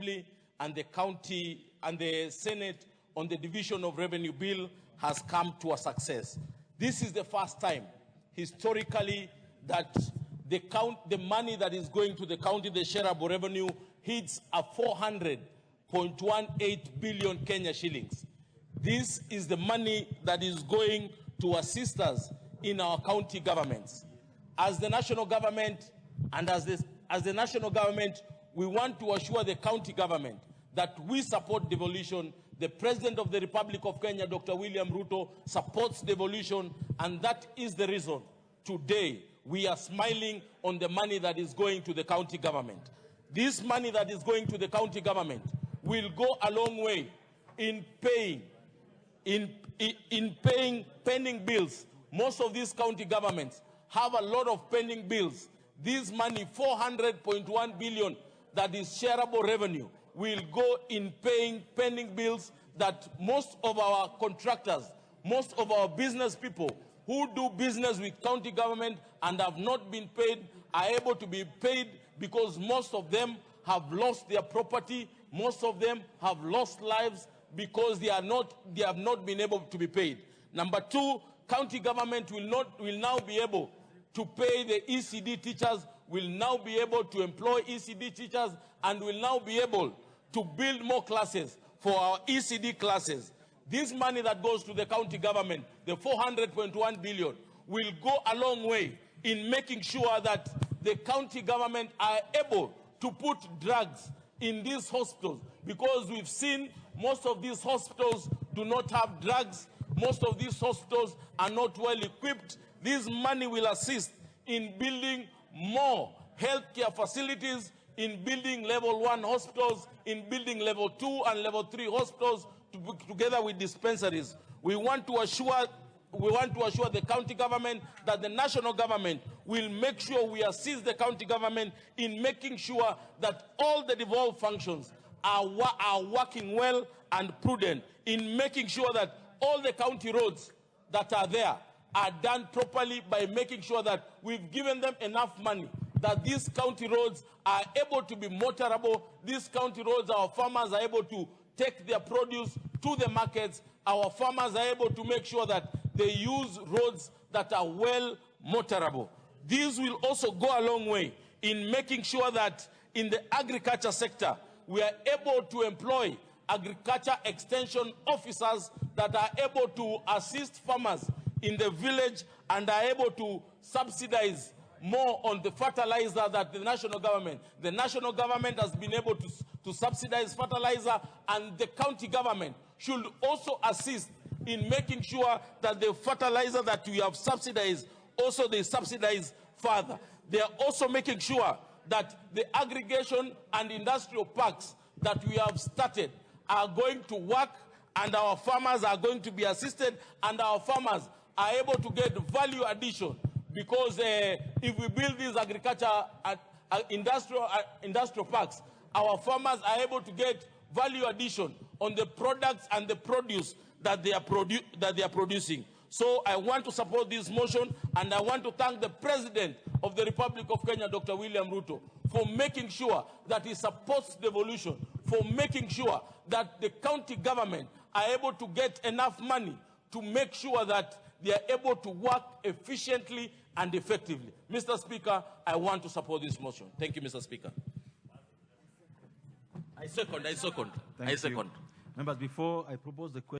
Assembly and the county and the Senate on the division of revenue bill has come to a success. This is the first time historically that the money that is going to the county, the shareable revenue, hits a 400.18 billion Kenya shillings. This is the money that is going to assist us in our county governments. As the national government and as the national government, we want to assure the county government that we support devolution. The President of the Republic of Kenya, Dr. William Ruto, supports devolution, and that is the reason today we are smiling on the money that is going to the county government. This money that is going to the county government will go a long way in paying pending bills. Most of these county governments have a lot of pending bills. This money, 400.1 billion, that is shareable revenue, will go in paying pending bills that most of our contractors, most of our business people who do business with county government and have not been paid are able to be paid, because most of them have lost their property, most of them have lost lives because they have not been able to be paid. Number two, county government will now be able to pay the ECD teachers, will now be able to employ ECD teachers, and will now be able to build more classes for our ECD classes. This money that goes to the county government, the 400.1 billion, will go a long way in making sure that the county government are able to put drugs in these hospitals, because we've seen most of these hospitals do not have drugs. Most of these hospitals are not well equipped. This money will assist in building more healthcare facilities, in building level 1 hospitals, in building level 2 and level 3 hospitals, together with dispensaries. We want to assure the county government that the national government will make sure we assist the county government in making sure that all the devolved functions are working well and prudent, in making sure that all the county roads that are there are done properly, by making sure that we've given them enough money, that these county roads are able to be motorable. These county roads, our farmers are able to take their produce to the markets. Our farmers are able to make sure that they use roads that are well motorable. These will also go a long way in making sure that in the agriculture sector, we are able to employ agriculture extension officers that are able to assist farmers in the village and are able to subsidize more on the fertilizer that the national government has been able to subsidize fertilizer, and the county government should also assist in making sure that the fertilizer that we have subsidized, also they subsidize further. They are also making sure that the aggregation and industrial parks that we have started are going to work, and our farmers are going to be assisted, and our farmers are able to get value addition, because if we build these agriculture industrial parks, our farmers are able to get value addition on the products and the produce that they are producing. So I want to support this motion, and I want to thank the President of the Republic of Kenya, Dr. William Ruto, for making sure that he supports devolution, for making sure that the county government are able to get enough money to make sure that they are able to work efficiently and effectively. Mr. Speaker, I want to support this motion. Thank you, Mr. Speaker. I second. Members, before I propose the question,